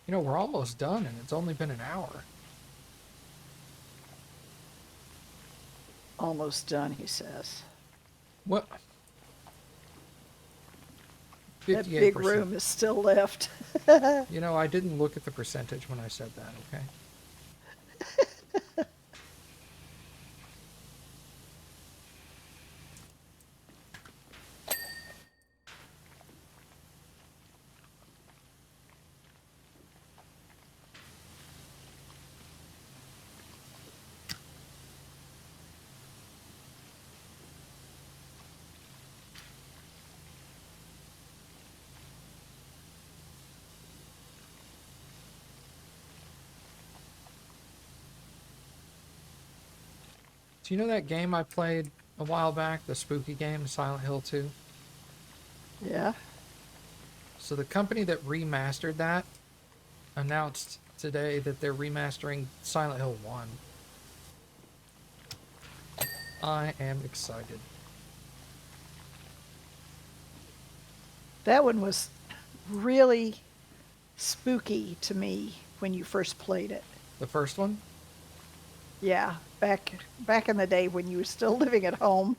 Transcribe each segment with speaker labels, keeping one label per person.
Speaker 1: You know, we're almost done, and it's only been an hour.
Speaker 2: Almost done, he says.
Speaker 1: What?
Speaker 2: That big
Speaker 1: 58%.
Speaker 2: room is still left.
Speaker 1: You know, I didn't look at the percentage when I said that, okay? Do you know that game I played a while back, the spooky game, Silent Hill 2?
Speaker 2: Yeah.
Speaker 1: So the company that remastered that announced today that they're remastering Silent Hill 1. I am excited.
Speaker 2: That one was really spooky to me when you first played it.
Speaker 1: The first one?
Speaker 2: Yeah, back in the day when you were still living at home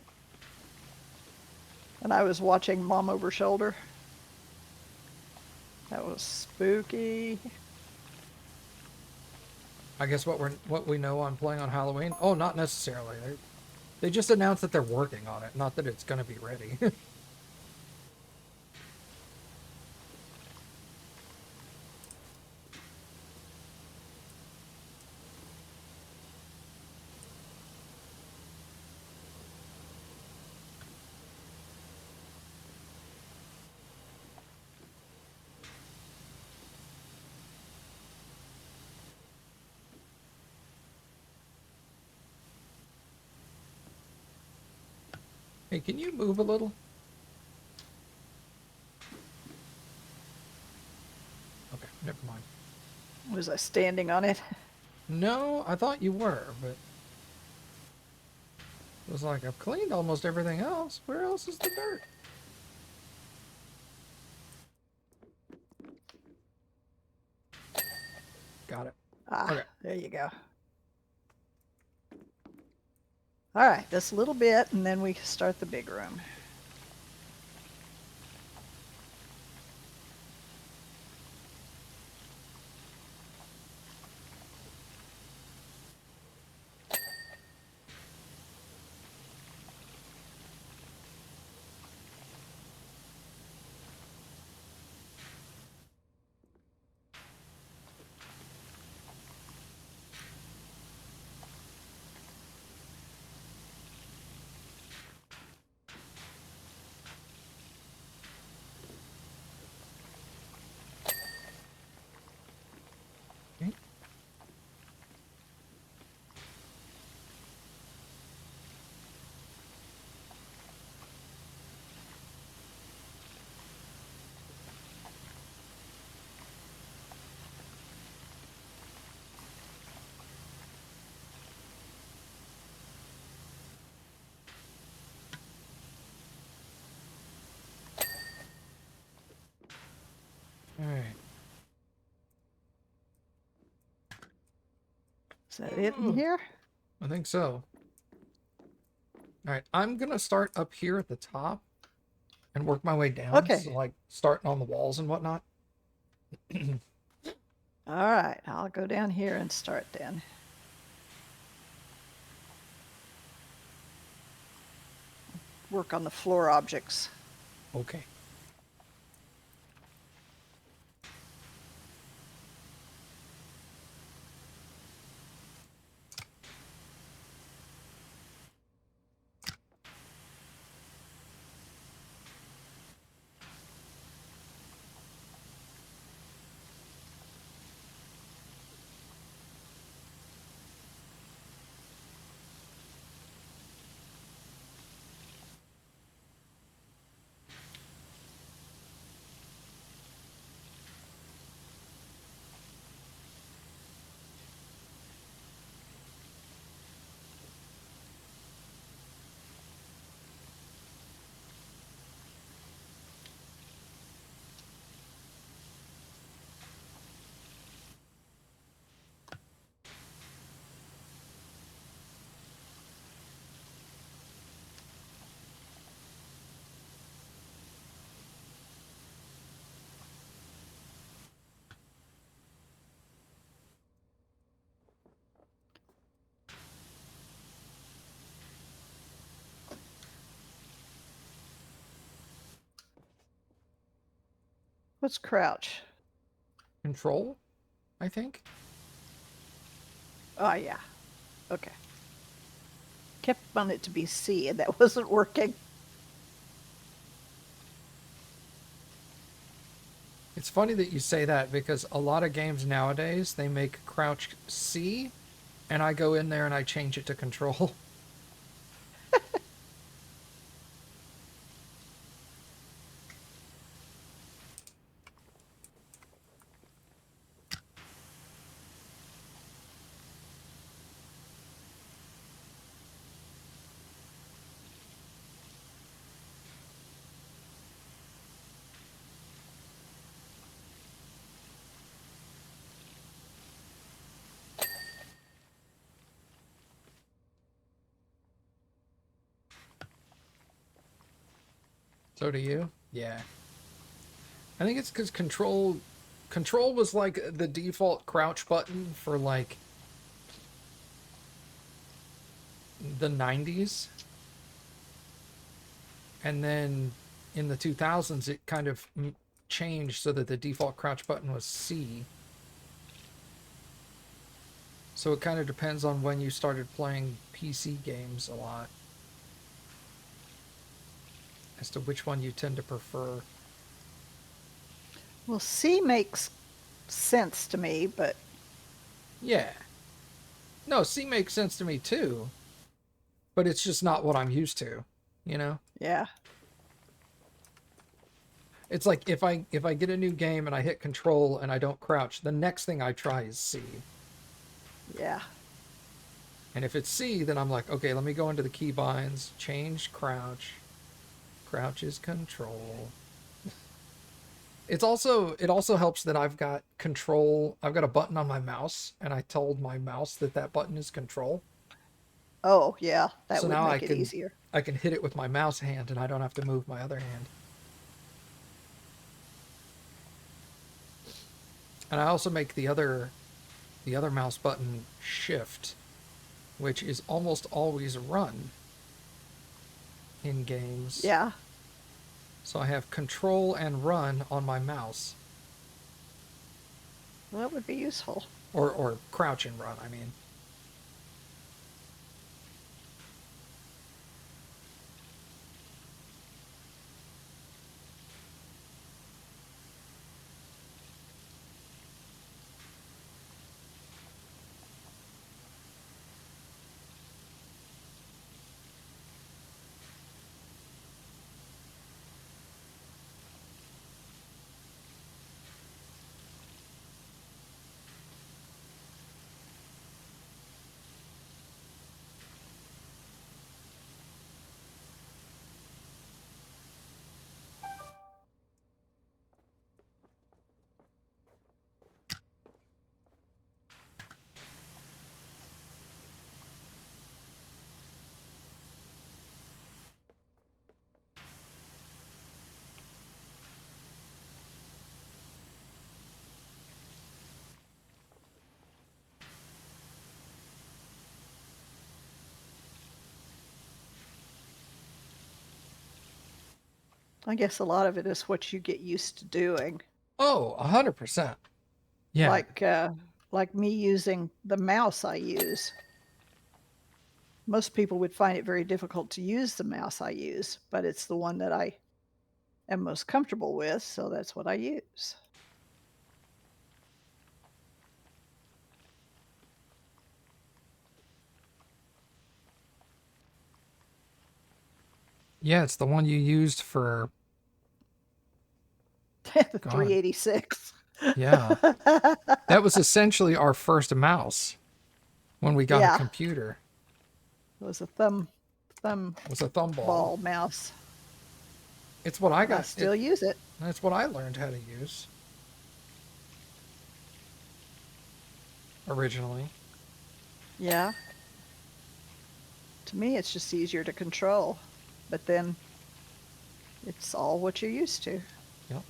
Speaker 2: and I was watching Mom over shoulder. That was spooky.
Speaker 1: I guess what we know I'm playing on Halloween? Oh, not necessarily. They just announced that they're working on it, not that it's going to be ready. Hey, can you move a little? Okay, never mind.
Speaker 2: Was I standing on it?
Speaker 1: No, I thought you were, but it was like I've cleaned almost everything else. Where else is the dirt? Got it.
Speaker 2: Ah,
Speaker 1: Okay.
Speaker 2: there you go. All right, just a little bit, and then we can start the big room.
Speaker 1: Okay. All right.
Speaker 2: Is that it in here?
Speaker 1: I think so. All right, I'm gonna start up here at the top and work my way down. So
Speaker 2: Okay.
Speaker 1: like starting on the walls and whatnot.
Speaker 2: All right, I'll go down here and start then. Work on the floor objects.
Speaker 1: Okay.
Speaker 2: What's crouch?
Speaker 1: Control, I think.
Speaker 2: Oh, yeah. Okay. Kept on it to be C, and that wasn't working.
Speaker 1: It's funny that you say that because a lot of games nowadays, they make crouch C, and I go in there and I change it to control. So do you? Yeah. I think it's because control was like the default crouch button for like the 90s, and then in the 2000s it kind of changed so that the default crouch button was C. So it kind of depends on when you started playing PC games a lot as to which one you tend to prefer.
Speaker 2: Well, C makes sense to me, but
Speaker 1: Yeah. No, C makes sense to me too, but it's just not what I'm used to, you know?
Speaker 2: yeah.
Speaker 1: It's like if I get a new game and I hit control and I don't crouch, the next thing I try is C.
Speaker 2: Yeah.
Speaker 1: And if it's C, then I'm like, okay, let me go into the keybinds, change crouch. Crouch is control. It also helps that I've got control. I've got a button on my mouse, and I told my mouse that that button is control.
Speaker 2: Oh, yeah. That
Speaker 1: So
Speaker 2: would
Speaker 1: now
Speaker 2: make it easier.
Speaker 1: I can hit it with my mouse hand, and I don't have to move my other hand. And I also make the other mouse button shift, which is almost always run in games.
Speaker 2: Yeah.
Speaker 1: So I have control and run on my mouse,
Speaker 2: Well, that would be useful.
Speaker 1: or crouch and run, I mean.
Speaker 2: I guess a lot of it is what you get used to doing.
Speaker 1: Oh, 100%. Yeah.
Speaker 2: Like like me using the mouse I use. Most people would find it very difficult to use the mouse I use, but it's the one that I am most comfortable with, so that's what I use.
Speaker 1: Yeah, it's the one you used for
Speaker 2: The
Speaker 1: God.
Speaker 2: 386.
Speaker 1: Yeah. That was essentially our first mouse when we got a
Speaker 2: Yeah,
Speaker 1: computer.
Speaker 2: it was a thumb
Speaker 1: It was a thumb ball.
Speaker 2: ball mouse.
Speaker 1: It's what I
Speaker 2: I
Speaker 1: got it.
Speaker 2: still use it.
Speaker 1: That's what I learned how to use originally.
Speaker 2: Yeah. To me, it's just easier to control, but then it's all what you're used to.
Speaker 1: Yep.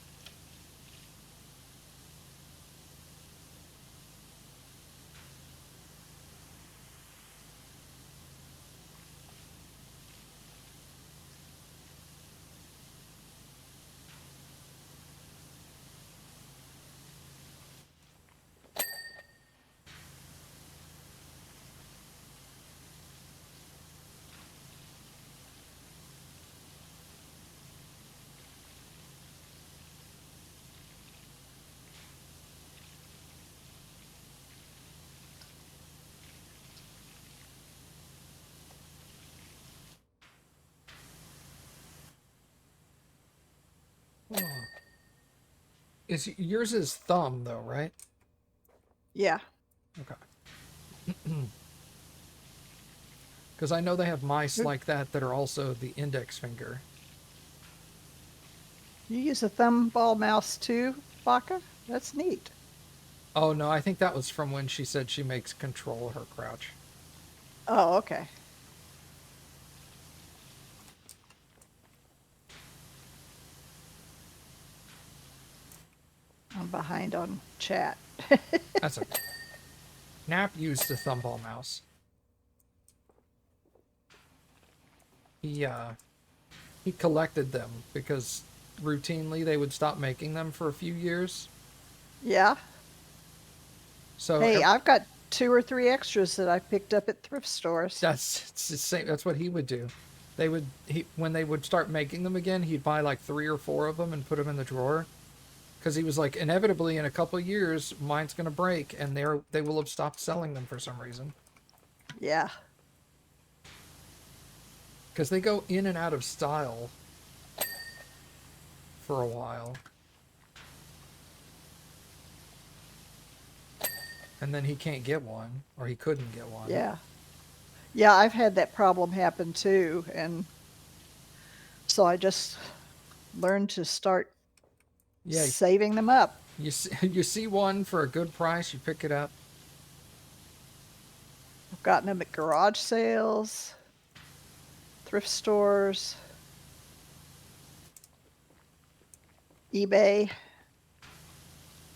Speaker 1: Is yours is thumb though, right?
Speaker 2: Yeah.
Speaker 1: Okay. Because I know they have mice
Speaker 2: Good.
Speaker 1: like that are also the index finger.
Speaker 2: You use a thumb ball mouse too, Baka? That's neat.
Speaker 1: Oh no, I think that was from when she said she makes control her crouch.
Speaker 2: Oh, okay. I'm behind on chat.
Speaker 1: That's okay. Nap used the thumball mouse. He he collected them because routinely they would stop making them for a few years.
Speaker 2: Yeah.
Speaker 1: So
Speaker 2: Hey, I've got 2 or 3 extras that I picked up at thrift stores.
Speaker 1: it's the same. That's what he would do. They would when they would start making them again, he'd buy like 3 or 4 of them and put them in the drawer because he was like, inevitably in a couple of years, mine's gonna break, and they will have stopped selling them for some reason
Speaker 2: Yeah.
Speaker 1: because they go in and out of style for a while, and then he can't get one or he couldn't get one.
Speaker 2: Yeah. Yeah, I've had that problem happen too, and so I just learned to start
Speaker 1: Yeah,
Speaker 2: saving them up.
Speaker 1: you see one for a good price, you pick it up.
Speaker 2: I've gotten them at garage sales, thrift stores, eBay,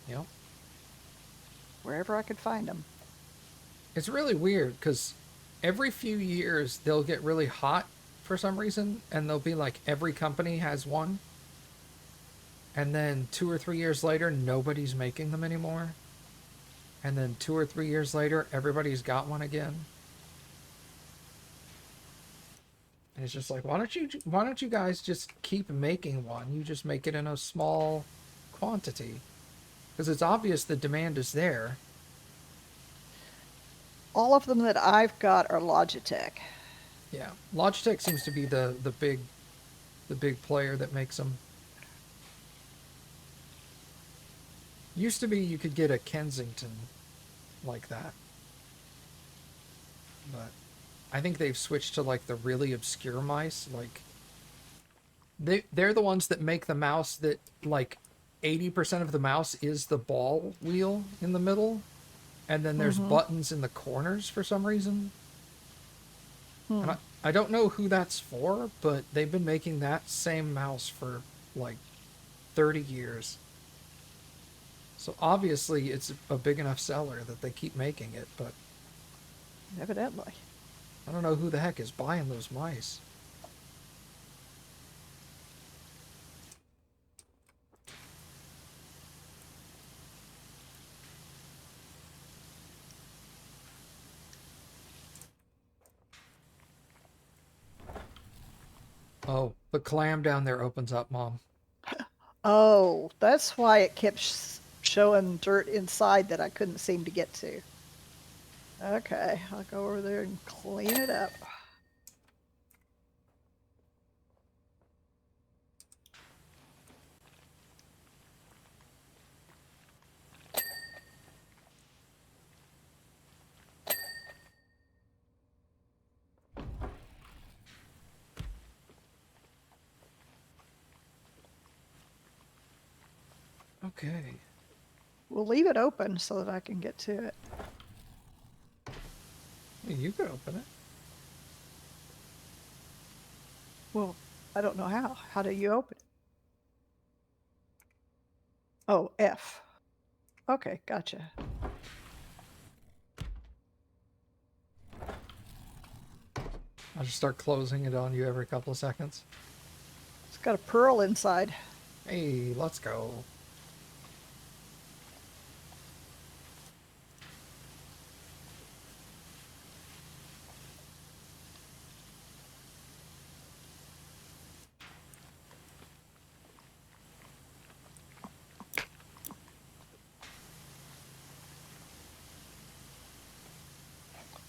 Speaker 1: You know,
Speaker 2: wherever I could find them.
Speaker 1: it's really weird because every few years they'll get really hot for some reason, and they'll be like every company has one, and then 2 or 3 years later nobody's making them anymore, and then 2 or 3 years later everybody's got one again. And it's just like, why don't you guys just keep making one? You just make it in a small quantity because it's obvious the demand is there.
Speaker 2: All of them that I've got are Logitech.
Speaker 1: Yeah, Logitech seems to be the big player that makes them. Used to be you could get a Kensington like that, but I think they've switched to like the really obscure mice. Like they're the ones that make the mouse that like 80% of the mouse is the ball wheel in the middle, and then there's
Speaker 2: Mm-hmm.
Speaker 1: buttons in the corners for some reason. And
Speaker 2: Hmm.
Speaker 1: I don't know who that's for, but they've been making that same mouse for like 30 years. So obviously it's a big enough seller that they keep making it, but
Speaker 2: Evidently.
Speaker 1: I don't know who the heck is buying those mice. Oh, the clam down there opens up, Mom.
Speaker 2: Oh, that's why it kept showing dirt inside that I couldn't seem to get to. Okay, I'll go over there and clean it up.
Speaker 1: Okay.
Speaker 2: We'll leave it open so that I can get to it.
Speaker 1: Hey, you could open it.
Speaker 2: Well, I don't know how. How do you open it? Oh, F. Okay, gotcha.
Speaker 1: I'll just start closing it on you every couple of seconds.
Speaker 2: It's got a pearl inside.
Speaker 1: Hey, let's go.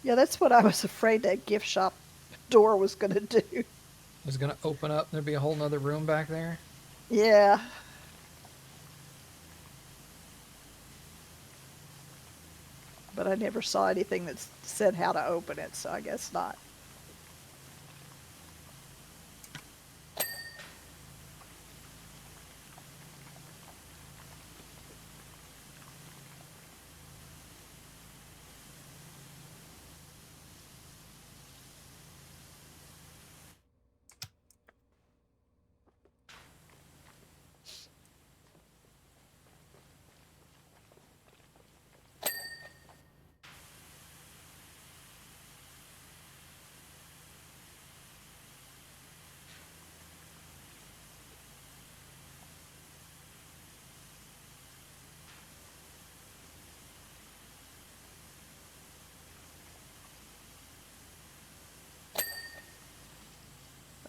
Speaker 2: Yeah, that's what I was afraid that gift shop door was going to do.
Speaker 1: It's gonna open up. There'd be a whole nother room back there.
Speaker 2: Yeah. but I never saw anything that said how to open it, so I guess not.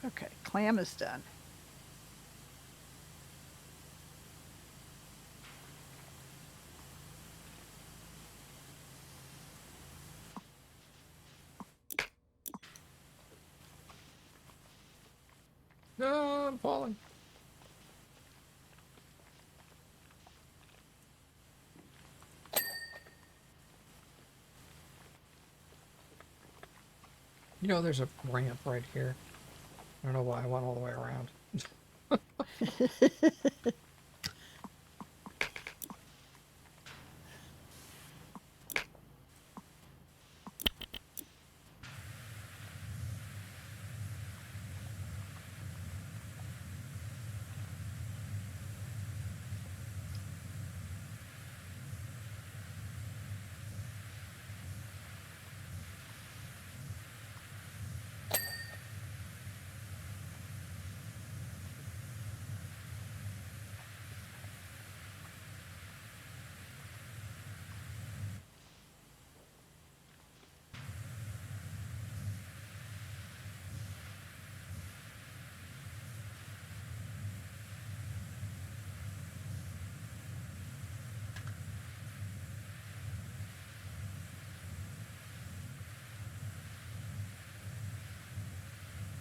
Speaker 2: Okay, clam is done.
Speaker 1: No, I'm falling. You know, there's a ramp right here. I don't know why I went all the way around.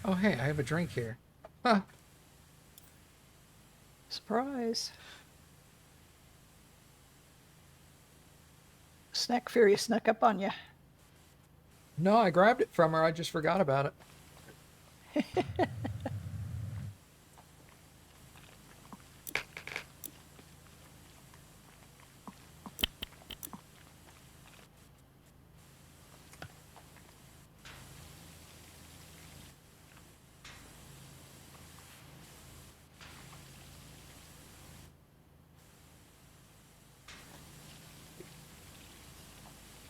Speaker 1: Oh, hey, I have a drink here. Huh.
Speaker 2: Surprise. Snack Fury snuck up on you.
Speaker 1: No, I grabbed it from her. I just forgot about it.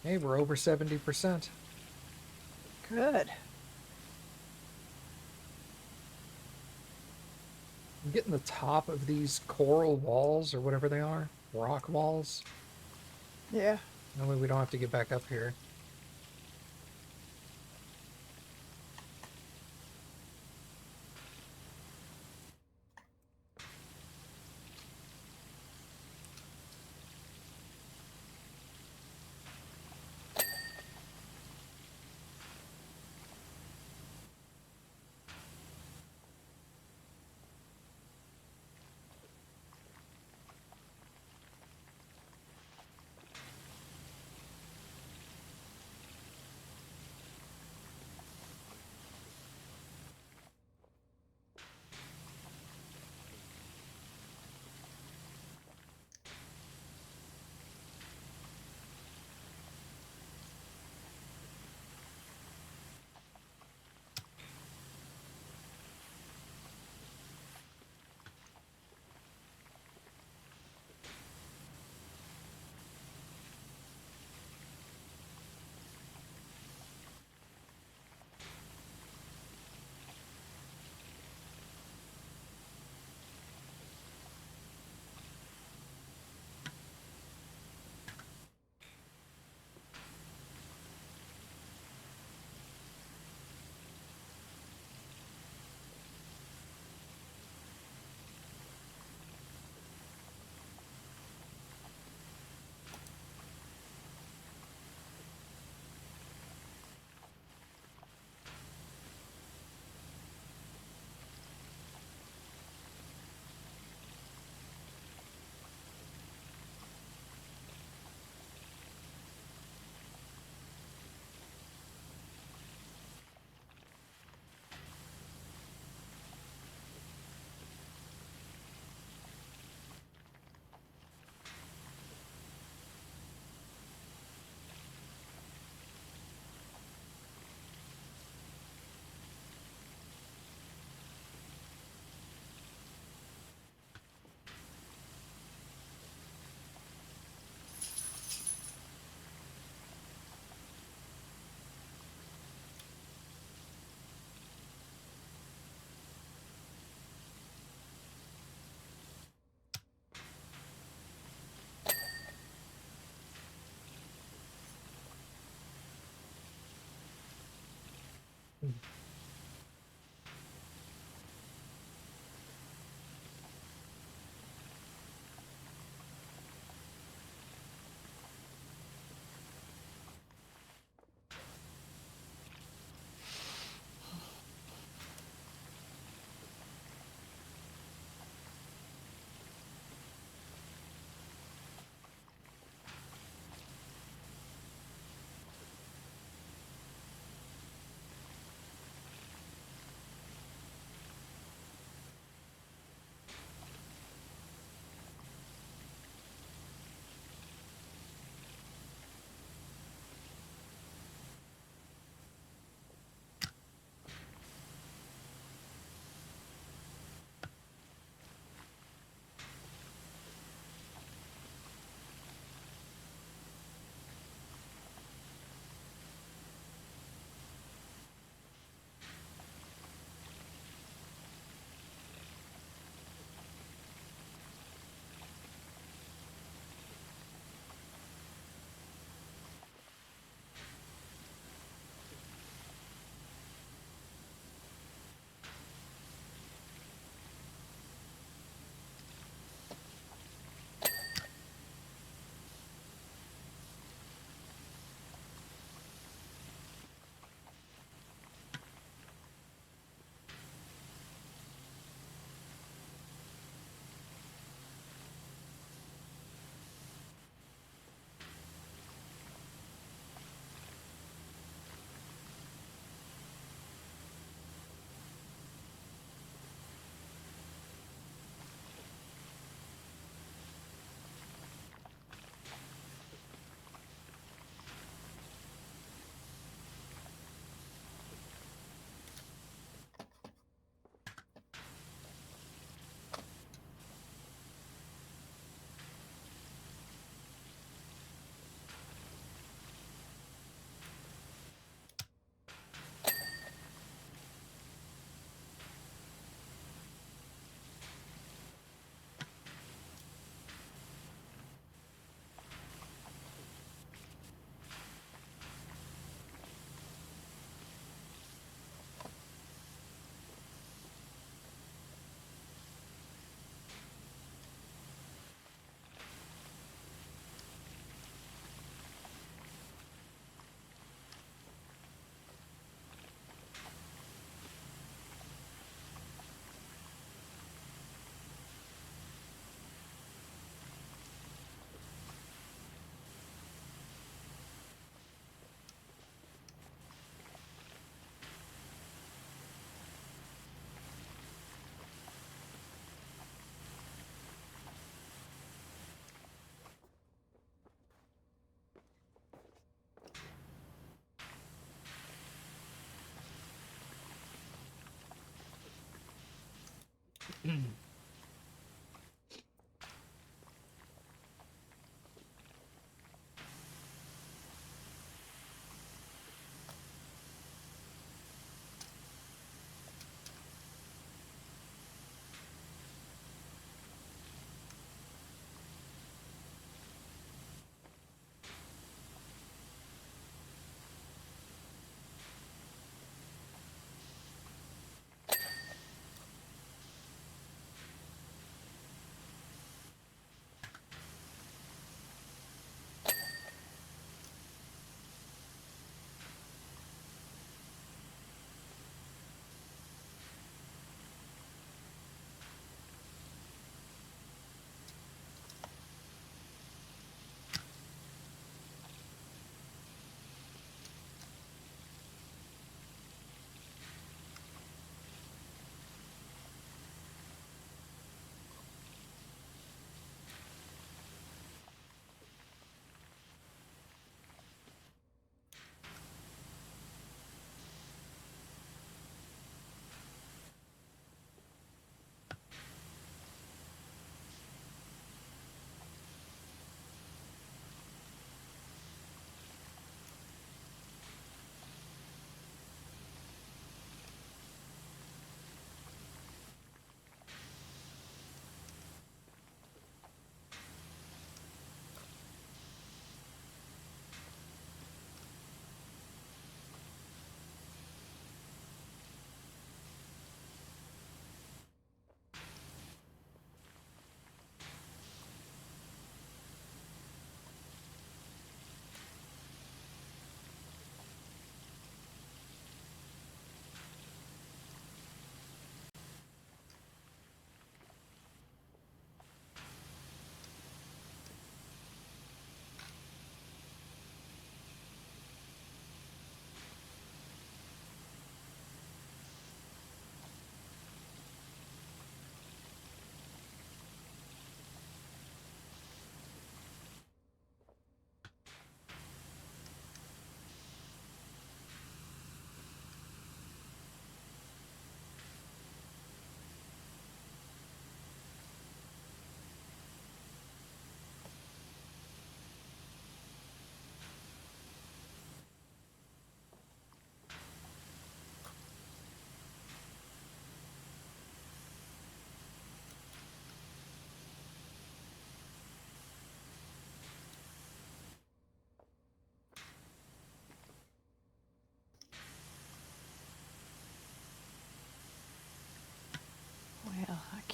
Speaker 1: Hey, we're over 70%.
Speaker 2: Good.
Speaker 1: I'm getting the top of these coral walls, or whatever they are. Rock walls.
Speaker 2: Yeah.
Speaker 1: That way we don't have to get back up here.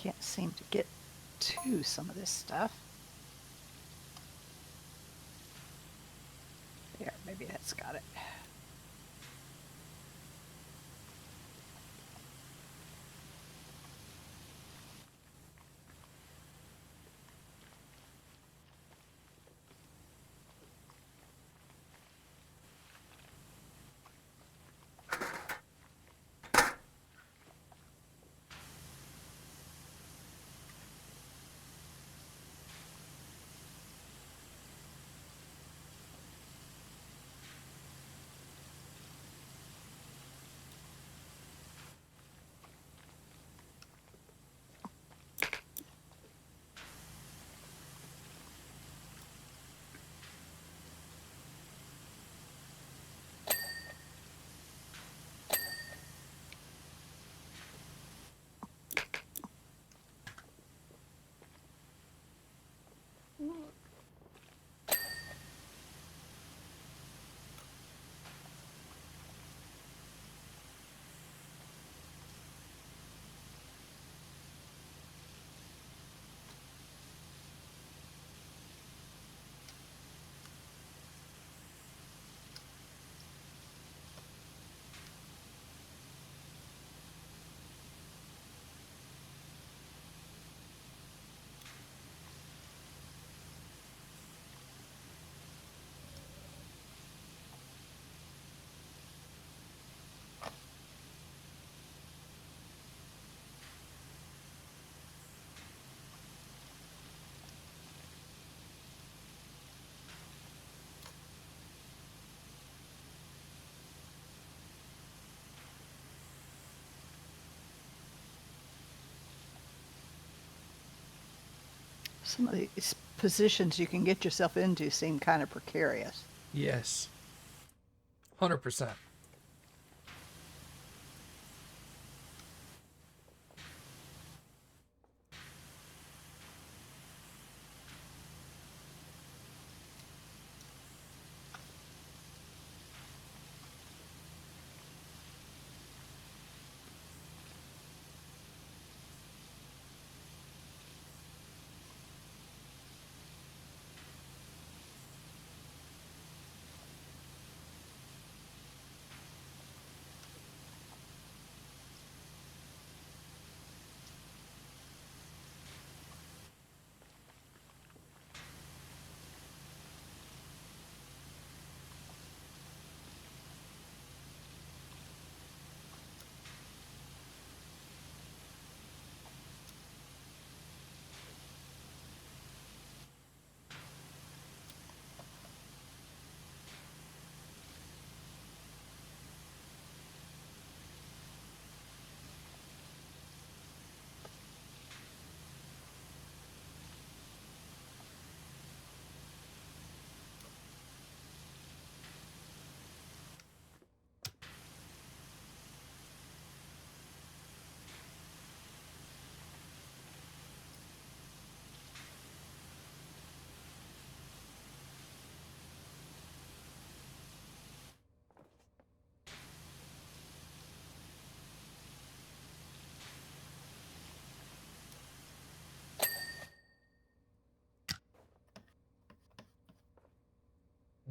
Speaker 2: can't seem to get to some of this stuff. There, maybe that's got it. Some of these positions you can get yourself into seem kind of precarious.
Speaker 1: Yes. 100%.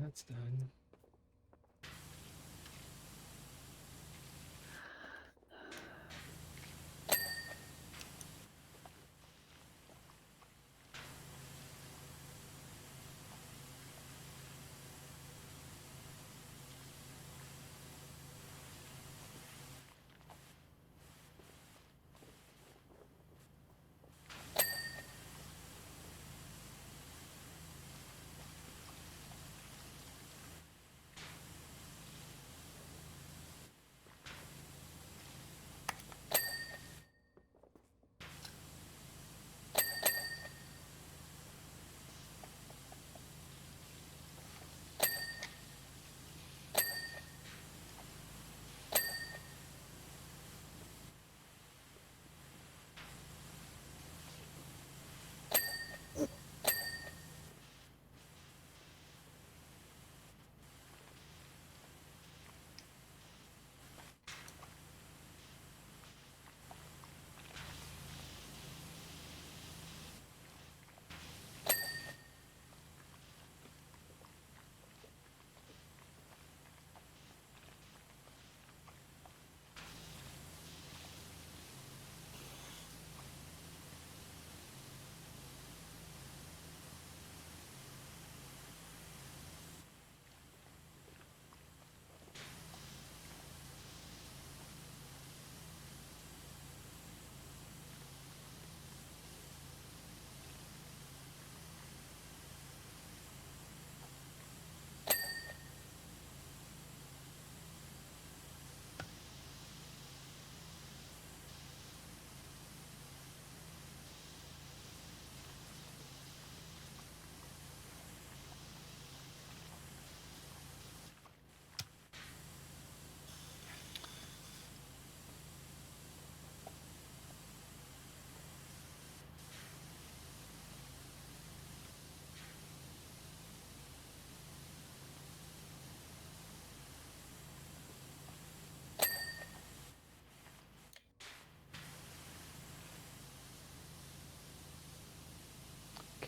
Speaker 1: That's done.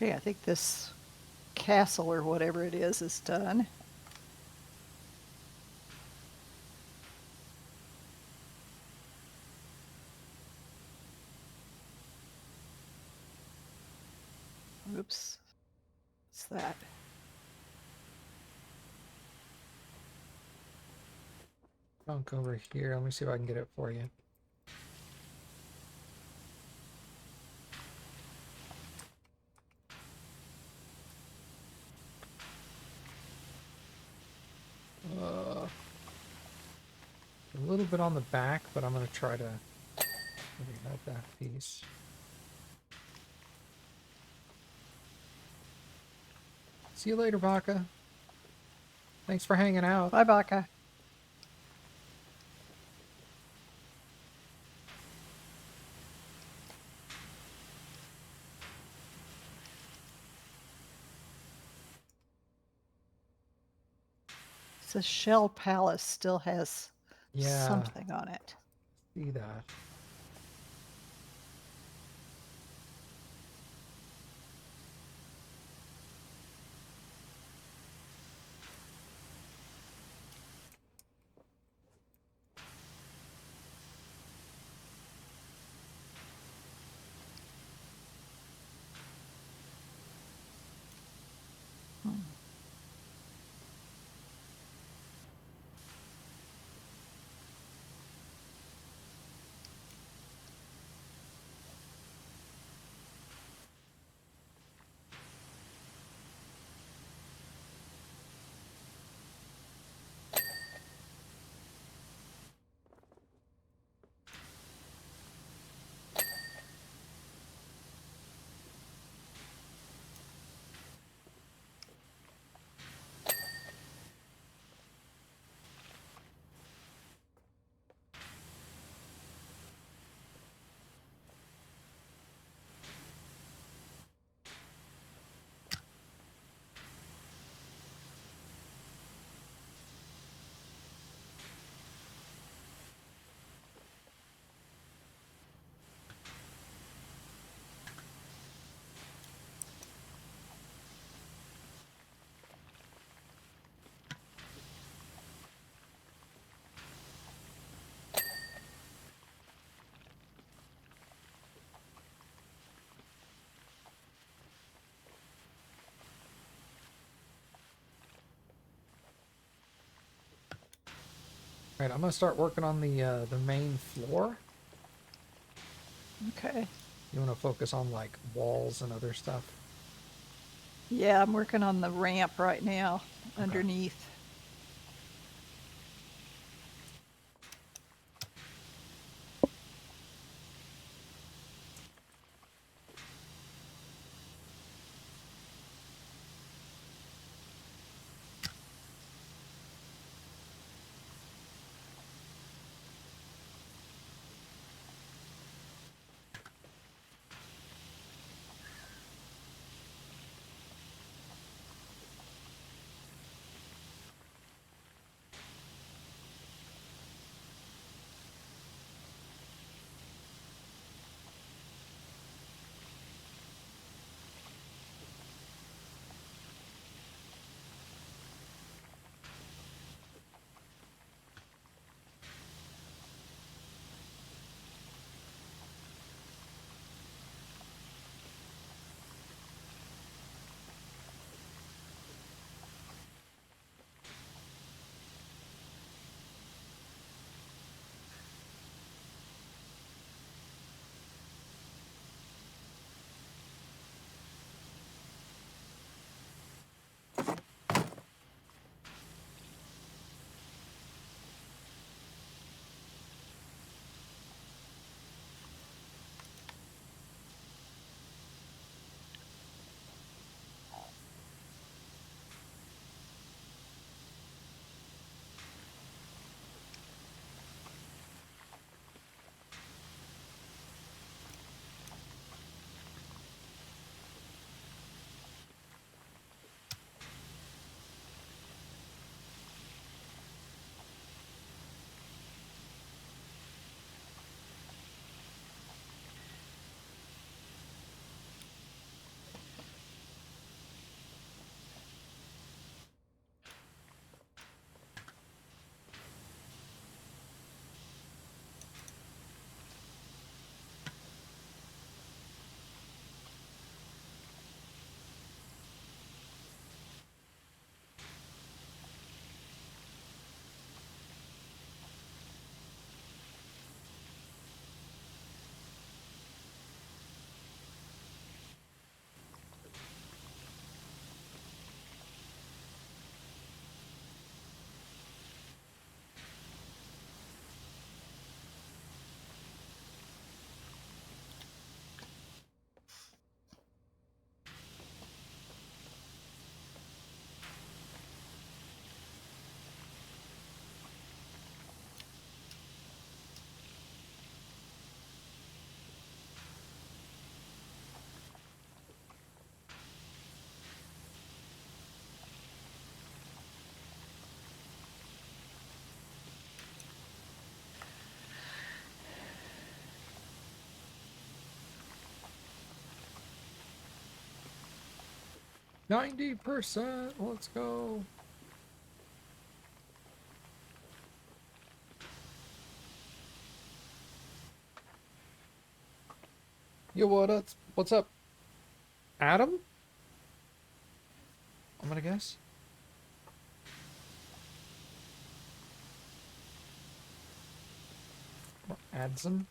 Speaker 2: Okay, I think this castle or whatever it is done. Oops. What's that?
Speaker 1: Junk over here. Let me see if I can get it for you. A little bit on the back, but I'm going to try to have that piece. See you later, Baka. Thanks for hanging out.
Speaker 2: Bye, Baka. The Shell Palace still has something on it.
Speaker 1: See that. All right, I'm gonna start working on the main floor.
Speaker 2: Okay.
Speaker 1: You want to focus on like walls and other stuff?
Speaker 2: Yeah, I'm working on the ramp right now underneath.
Speaker 1: 90%. Let's go. Yo, what's up? Adam? I'm gonna guess. Or Adson?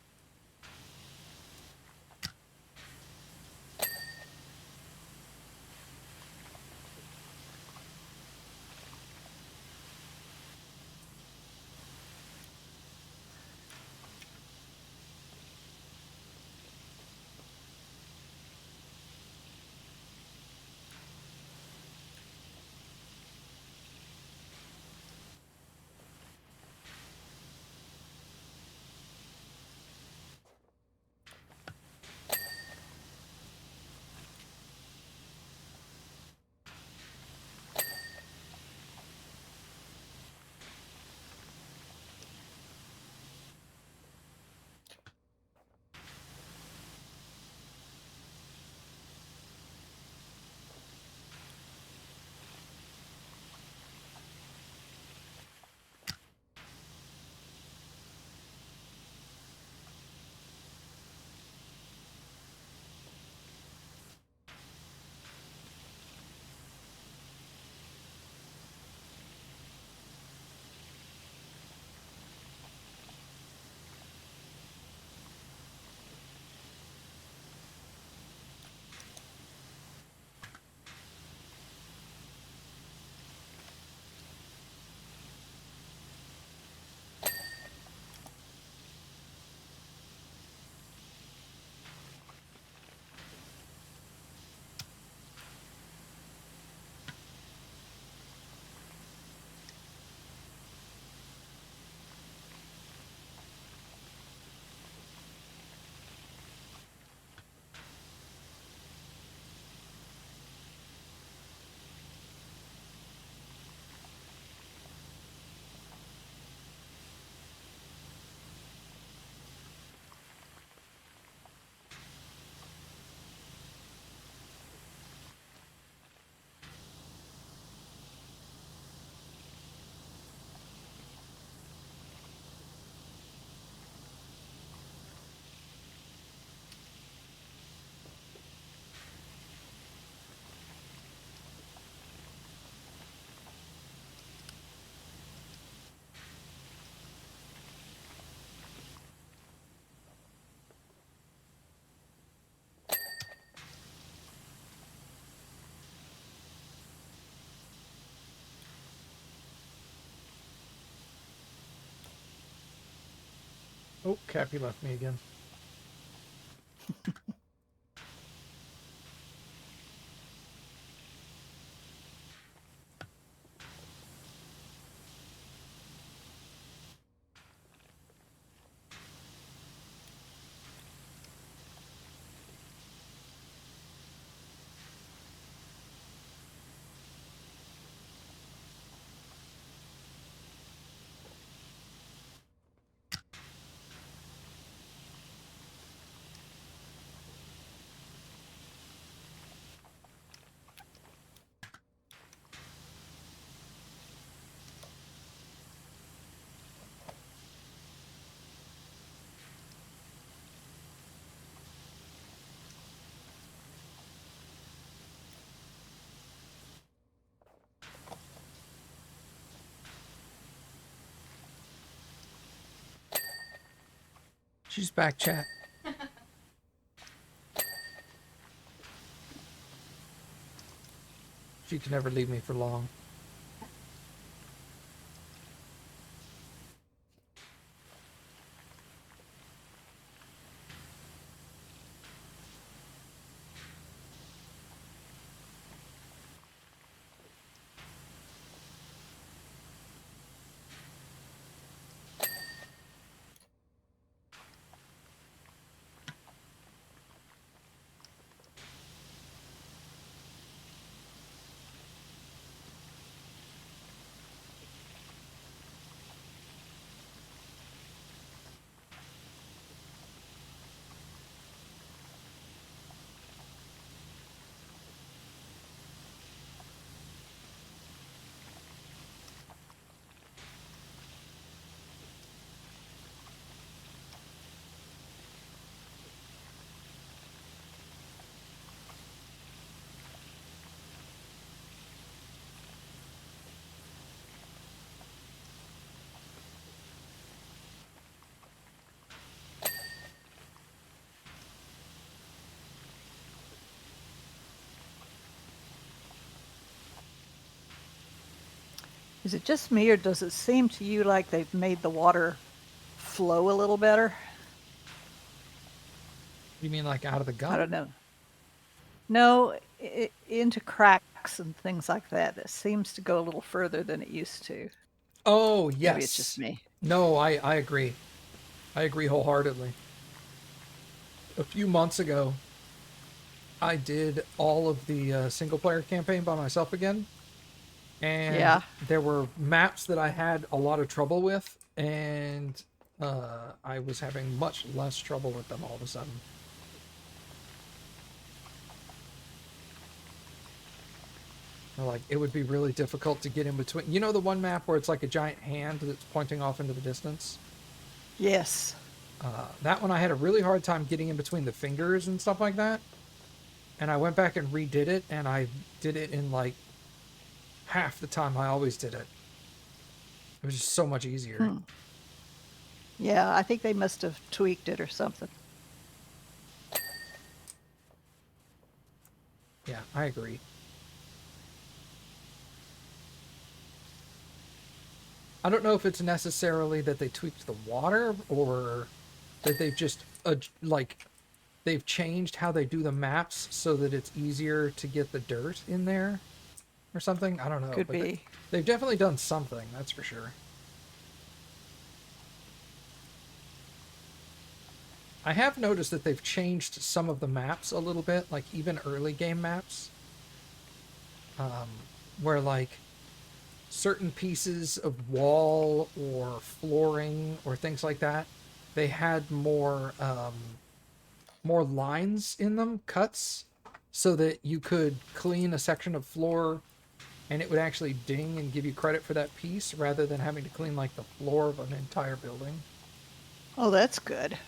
Speaker 1: Oh, Cappy left me again. She's back, chat. She can never leave me for long.
Speaker 2: Is it just me, or does it seem to you like they've made the water flow a little better?
Speaker 1: You mean like out of the
Speaker 2: I
Speaker 1: gun?
Speaker 2: don't know. No, into cracks and things like that. That seems to go a little further than it used to.
Speaker 1: Oh,
Speaker 2: Maybe it's just
Speaker 1: yes.
Speaker 2: me.
Speaker 1: No, I agree. I agree wholeheartedly. A few months ago, I did all of the single player campaign by myself again, and
Speaker 2: Yeah,
Speaker 1: there were maps that I had a lot of trouble with, and I was having much less trouble with them all of a sudden. Like it would be really difficult to get in between. You know the one map where it's like a giant hand that's pointing off into the distance?
Speaker 2: yes.
Speaker 1: That one I had a really hard time getting in between the fingers and stuff like that. And I went back and redid it, and I did it in like half the time I always did it. It was just so much easier.
Speaker 2: Hmm. Yeah, I think they must have tweaked it or something.
Speaker 1: Yeah, I agree. I don't know if it's necessarily that they tweaked the water or that they've just like they've changed how they do the maps so that it's easier to get the dirt in there or something. I don't know,
Speaker 2: Could
Speaker 1: but
Speaker 2: be.
Speaker 1: they've definitely done something, that's for sure. I have noticed that they've changed some of the maps a little bit, like even early game maps, where like certain pieces of wall or flooring or things like that, they had more lines in them, cuts, so that you could clean a section of floor and it would actually ding and give you credit for that piece rather than having to clean like the floor of an entire building.
Speaker 2: Oh, that's good.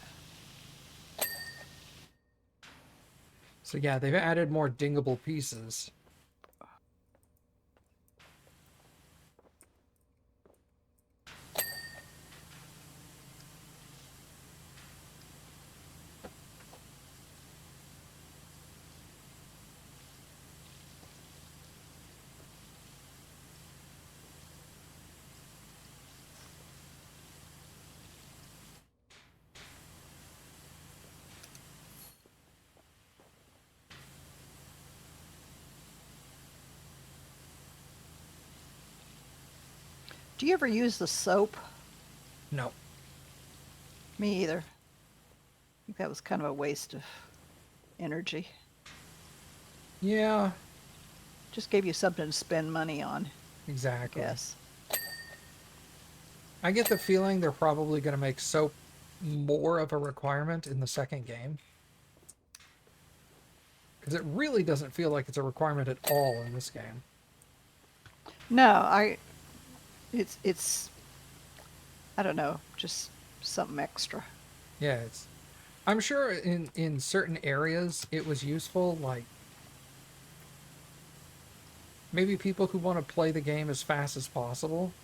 Speaker 1: So yeah, they've added more dingable pieces.
Speaker 2: Do you ever use the soap?
Speaker 1: No.
Speaker 2: Me either. I think that was kind of a waste of energy.
Speaker 1: Yeah,
Speaker 2: Just gave you something to spend money on, I
Speaker 1: exactly.
Speaker 2: guess.
Speaker 1: I get the feeling they're probably going to make soap more of a requirement in the second game. Because it really doesn't feel like it's a requirement at all in this game.
Speaker 2: No, it's I don't know, just something extra.
Speaker 1: Yeah, it's. I'm sure in certain areas it was useful, like maybe people who want to play the game as fast as possible.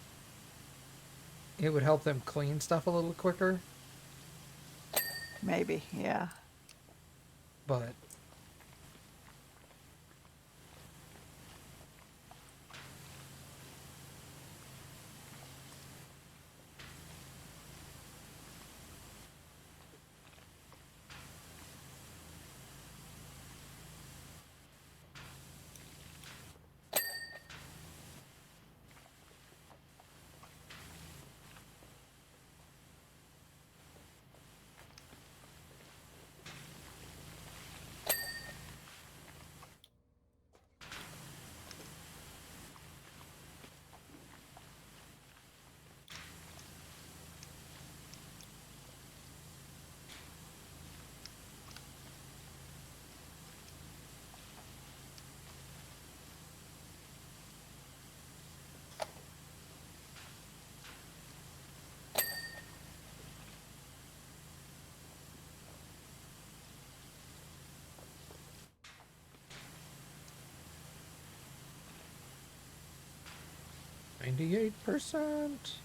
Speaker 1: It would help them clean stuff a little quicker,
Speaker 2: Maybe, yeah.
Speaker 1: but %98.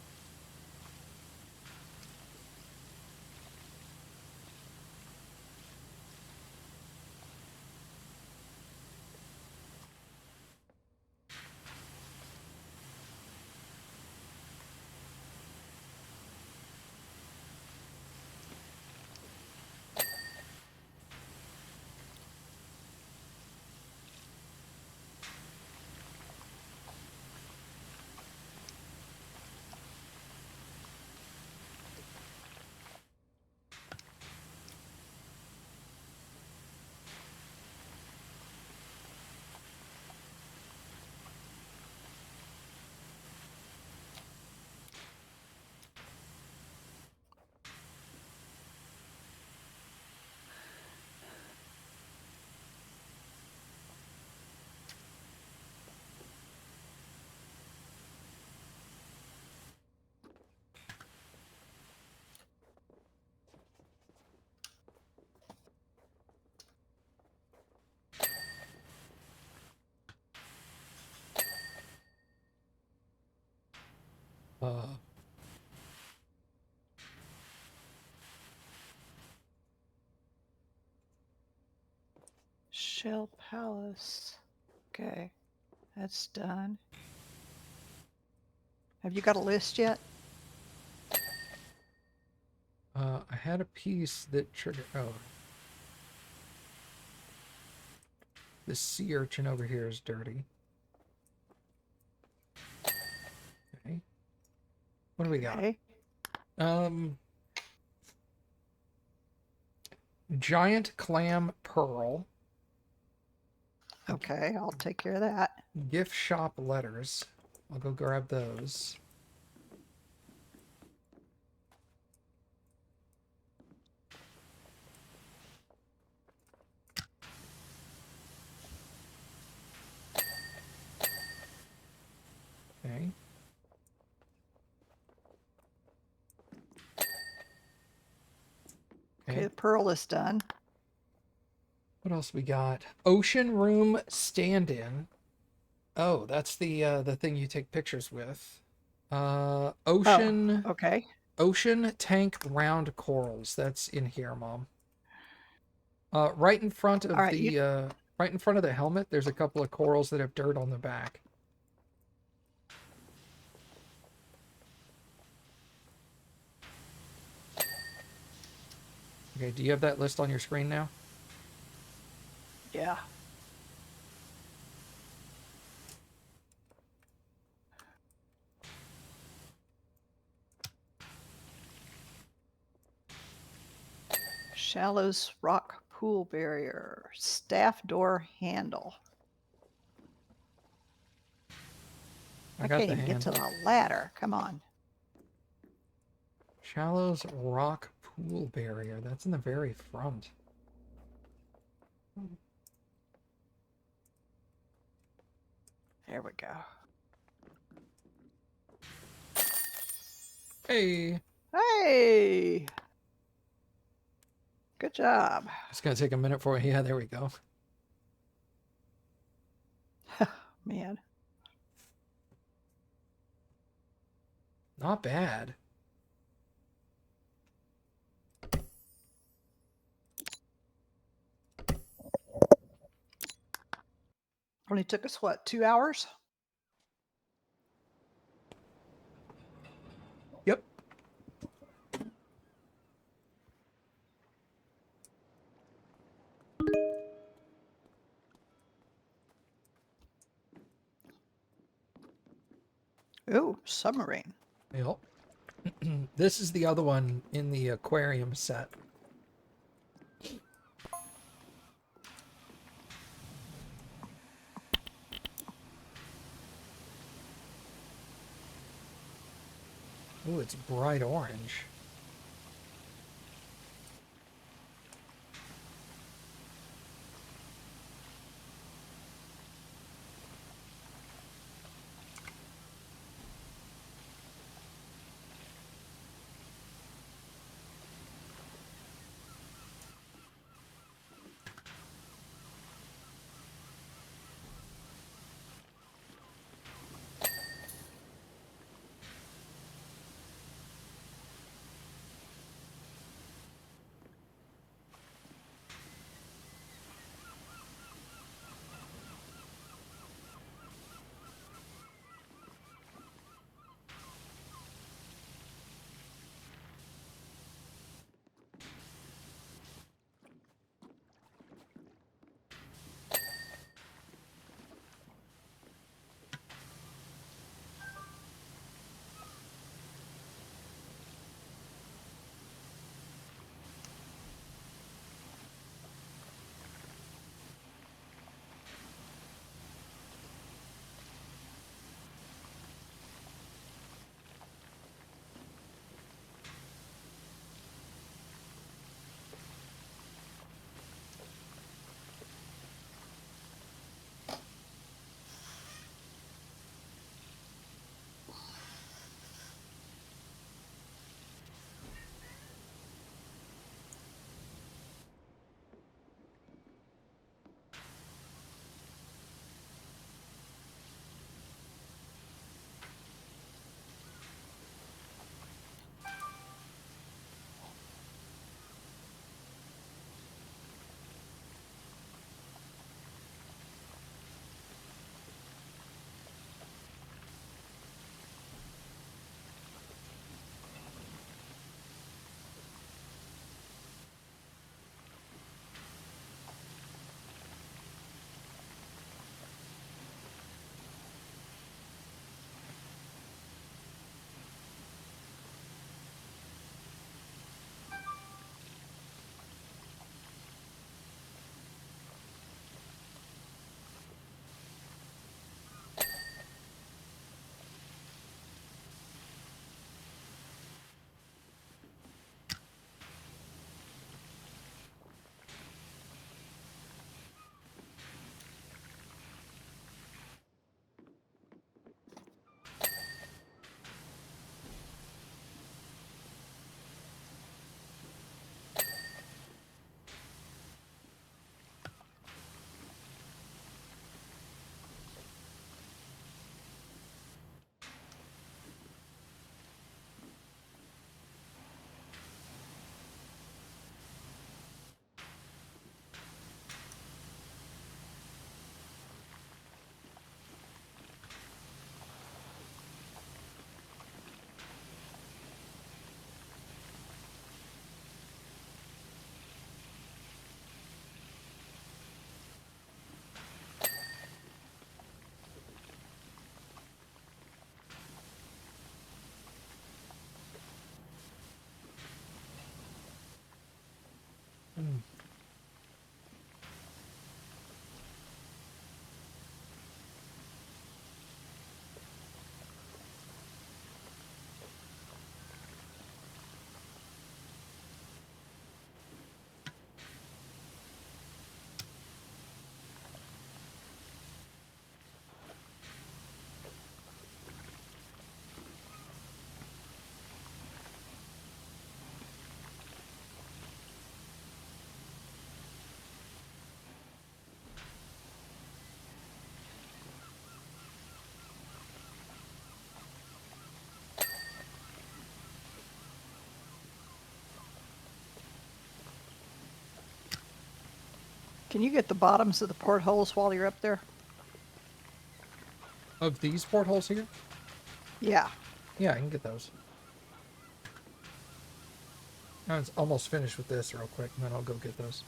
Speaker 2: Shell Palace. Okay, that's done. Have you got a list yet?
Speaker 1: I had a piece that triggered. Oh, this sea urchin over here is dirty. Okay. What do we got?
Speaker 2: Okay.
Speaker 1: Giant clam pearl.
Speaker 2: Okay, I'll take care of that.
Speaker 1: Gift shop letters. I'll go grab those. Okay.
Speaker 2: Okay, the pearl is done.
Speaker 1: What else we got? Ocean room stand-in. Oh, that's the thing you take pictures with. Ocean
Speaker 2: Oh, okay.
Speaker 1: ocean tank round corals. That's in here, Mom. Right in front
Speaker 2: All
Speaker 1: of
Speaker 2: right,
Speaker 1: right in front of the helmet, there's a couple of corals that have dirt on the back. Okay, do you have that list on your screen now?
Speaker 2: yeah. Shallows rock pool barrier, staff door handle. I
Speaker 1: got
Speaker 2: can't
Speaker 1: the
Speaker 2: even get to
Speaker 1: handle.
Speaker 2: the ladder. Come on.
Speaker 1: Shallows rock pool barrier. That's in the very front.
Speaker 2: There we go.
Speaker 1: Hey,
Speaker 2: Hey! Good job.
Speaker 1: it's gonna take a minute for you. Yeah, there we go.
Speaker 2: Man.
Speaker 1: Not bad.
Speaker 2: Only took us, what, 2 hours?
Speaker 1: Yep.
Speaker 2: Ooh, submarine.
Speaker 1: Yep. This is the other one in the aquarium set. Ooh, it's bright orange. Hmm.
Speaker 2: Can you get the bottoms of the portholes while you're up there?
Speaker 1: Of these portholes here?
Speaker 2: Yeah.
Speaker 1: Yeah, I can get those. I was almost finished with this real quick, and then I'll go get those.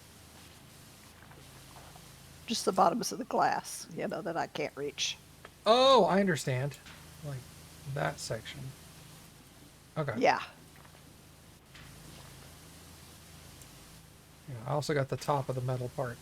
Speaker 2: Just the bottoms of the glass, that I can't reach.
Speaker 1: Oh, I understand. Like that section. Okay.
Speaker 2: Yeah.
Speaker 1: Yeah, I also got the top of the metal part.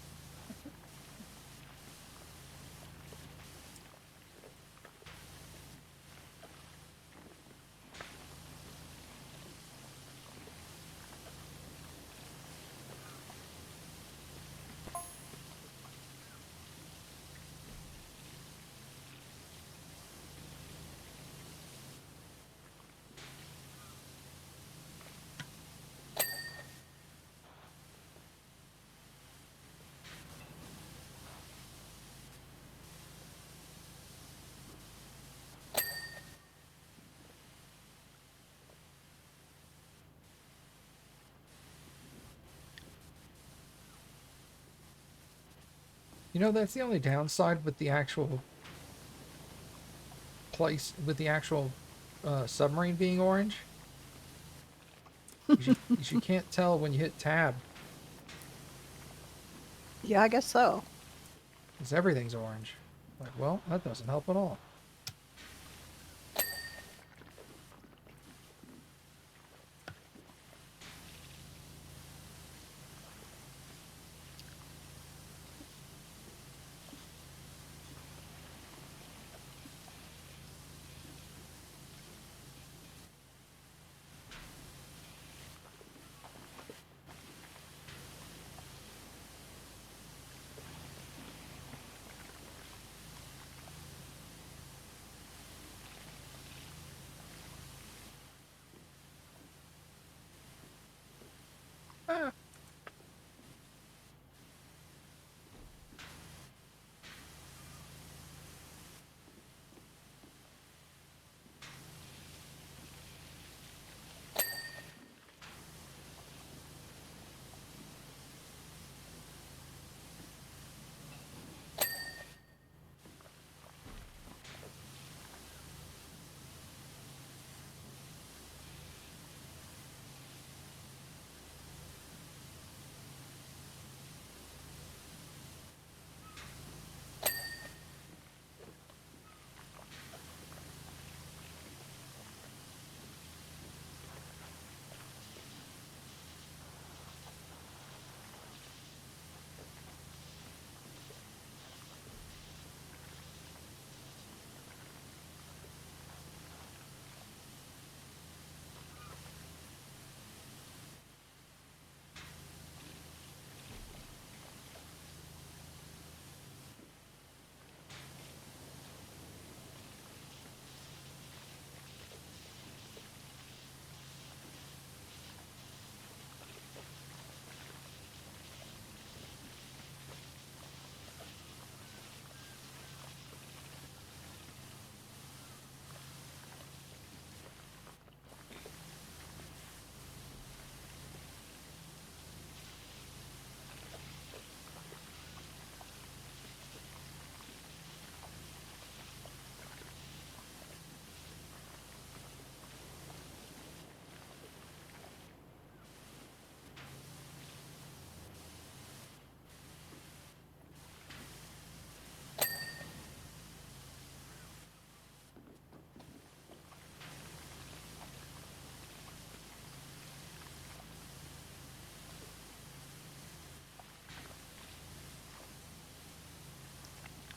Speaker 1: You know, that's the only downside with the actual submarine being orange. You can't tell when you hit tab,
Speaker 2: Yeah, I guess so.
Speaker 1: because everything's orange. Like, well, that doesn't help at all.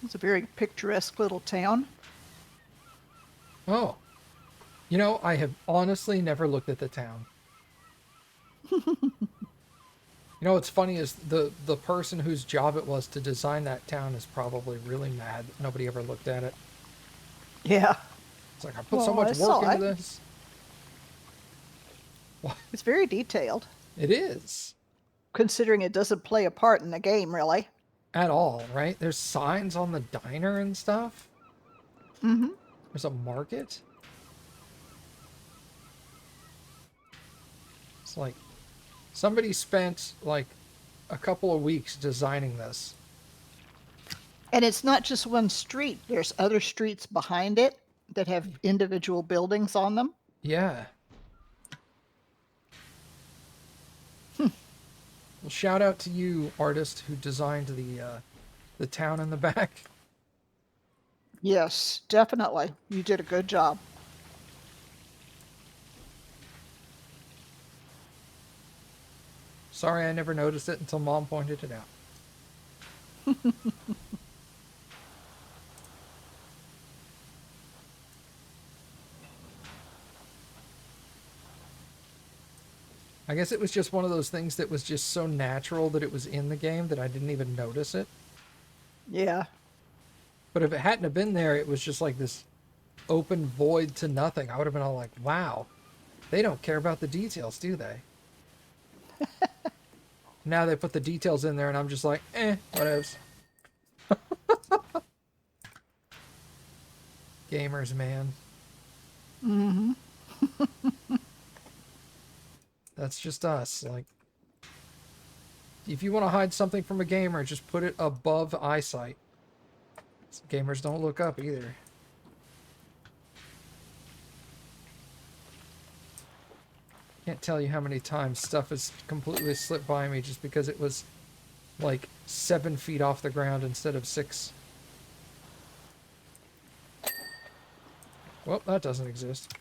Speaker 2: It's a very picturesque little town.
Speaker 1: Oh, you know, I have honestly never looked at the town. You know what's funny is the person whose job it was to design that town is probably really mad that nobody ever looked at it.
Speaker 2: Yeah.
Speaker 1: It's like I put so
Speaker 2: Well,
Speaker 1: much
Speaker 2: I
Speaker 1: work
Speaker 2: saw
Speaker 1: into
Speaker 2: it.
Speaker 1: this. Well,
Speaker 2: It's very detailed,
Speaker 1: it is
Speaker 2: considering it doesn't play a part in the game, really.
Speaker 1: at all, right? There's signs on the diner and stuff.
Speaker 2: Mm-hmm.
Speaker 1: There's a market. It's like somebody spent like a couple of weeks designing this.
Speaker 2: And it's not just one street. There's other streets behind it that have individual buildings on them.
Speaker 1: Yeah. Well, shout out to you, artist, who designed the town in the back.
Speaker 2: Yes, definitely. You did a good job.
Speaker 1: Sorry, I never noticed it until Mom pointed it out. I guess it was just one of those things that was just so natural that it was in the game that I didn't even notice it.
Speaker 2: Yeah.
Speaker 1: But if it hadn't have been there, it was just like this open void to nothing. I would have been all like, wow, they don't care about the details, do they? Now they put the details in there and I'm just like, whatevs. Gamers, man.
Speaker 2: Mm-hmm.
Speaker 1: That's just us. Like, if you want to hide something from a gamer, just put it above eyesight. Gamers don't look up either. Can't tell you how many times stuff has completely slipped by me just because it was like 7 feet off the ground instead of 6. Well, that doesn't exist.